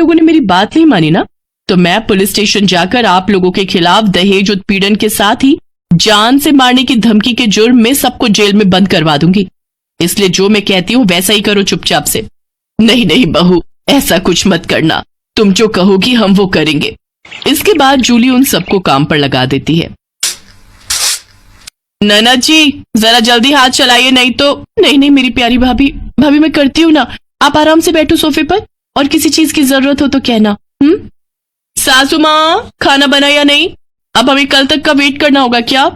लोगों ने मेरी बात नहीं मानी ना, तो मैं पुलिस स्टेशन जाकर आप लोगों के खिलाफ दहेज उत्पीड़न के साथ ही जान से मारने की धमकी के जुर्म में सबको जेल में बंद करवा दूंगी। इसलिए जो मैं कहती हूँ वैसा ही करो चुपचाप से। नहीं नहीं बहू, ऐसा कुछ मत करना, तुम जो कहोगी हम वो करेंगे। इसके बाद जूली उन सबको काम पर लगा देती है। ननद जी जरा जल्दी हाथ चलाइए, नहीं तो। नहीं नहीं मेरी प्यारी भाभी, भाभी मैं करती हूँ ना, आप आराम से बैठो सोफे पर, और किसी चीज की जरूरत हो तो कहना। सासू माँ खाना बना या नहीं? अब हमें कल तक का वेट करना होगा क्या?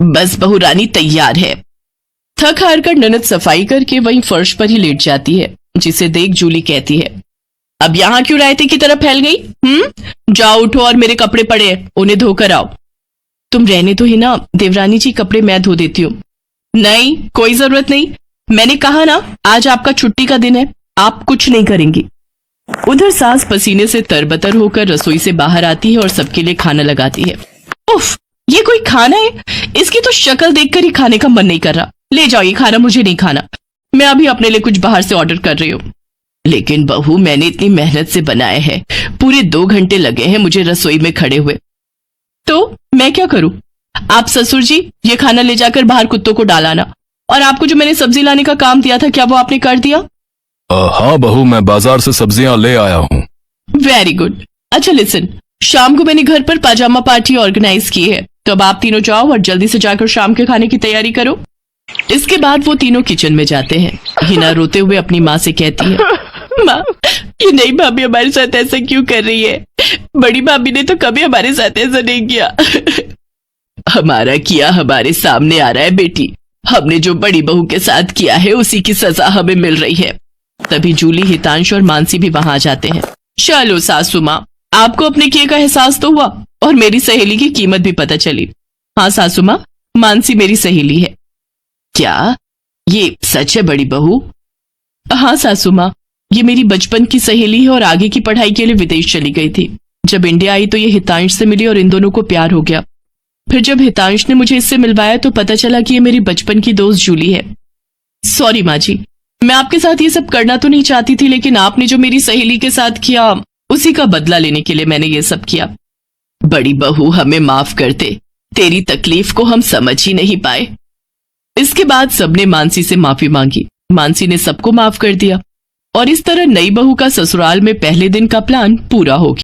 बस बहू रानी तैयार है। थक हार कर ननद सफाई करके वहीं फर्श पर ही लेट जाती है, जिसे देख जूली कहती है, अब यहां क्यों रायते की तरफ फैल गई? जाओ उठो और मेरे कपड़े पड़े हैं, उन्हें धोकर आओ। तुम रहने तो ही ना देवरानी जी, कपड़े मैं धो देती हूँ। नहीं कोई जरूरत नहीं, मैंने कहा ना आज आपका छुट्टी का दिन है, आप कुछ नहीं करेंगी। उधर सास पसीने से तरबतर होकर रसोई से बाहर आती है और सबके लिए खाना लगाती है। उफ, ये कोई खाना है? इसकी तो शक्ल देखकर ही खाने का मन नहीं कर रहा। ले जाओ ये खाना, मुझे नहीं खाना, मैं अभी अपने लिए कुछ बाहर से ऑर्डर कर रही हूँ। लेकिन बहू मैंने इतनी मेहनत से बनाया है, पूरे 2 घंटे लगे हैं मुझे रसोई में खड़े हुए, तो मैं क्या करूं? आप ससुर जी ये खाना ले जाकर बाहर कुत्तों को डालाना, और आपको जो मैंने सब्जी लाने का काम दिया था क्या वो आपने कर दिया? हाँ बहू, मैं बाजार से सब्जियां ले आया हूँ। Very good. अच्छा लिसन, शाम को मैंने घर पर पाजामा पार्टी ऑर्गेनाइज की है, तो अब आप तीनों जाओ और जल्दी से जाकर शाम के खाने की तैयारी करो। इसके बाद वो तीनों किचन में जाते हैं। हिना रोते हुए अपनी माँ से कहती है, माँ ये नई भाभी हमारे साथ ऐसा क्यों कर रही है? बड़ी भाभी ने तो कभी हमारे साथ ऐसा नहीं किया। हमारा किया हमारे सामने आ रहा है बेटी, हमने जो बड़ी बहू के साथ किया है उसी की सजा हमें मिल रही है। तभी जूली, हितांश और मानसी भी वहां आ जाते हैं। चलो सासू माँ, आपको अपने किए का एहसास तो हुआ और मेरी सहेली की कीमत भी पता चली। हाँ सासू माँ, मानसी मेरी सहेली है। क्या ये सच है बड़ी बहू? हाँ सासू माँ, ये मेरी बचपन की सहेली है और आगे की पढ़ाई के लिए विदेश चली गई थी। जब इंडिया आई तो ये हितांश से मिली और इन दोनों को प्यार हो गया। फिर जब हितांश ने मुझे इससे मिलवाया तो पता चला कि ये मेरी बचपन की दोस्त जूली है। सॉरी माँ जी, मैं आपके साथ ये सब करना तो नहीं चाहती थी, लेकिन आपने जो मेरी सहेली के साथ किया उसी का बदला लेने के लिए मैंने ये सब किया। बड़ी बहू हमें माफ कर दे, तेरी तकलीफ को हम समझ ही नहीं पाए। इसके बाद सबने मानसी से माफी मांगी। मानसी ने सबको माफ कर दिया और इस तरह नई बहू का ससुराल में पहले दिन का प्लान पूरा हो गया।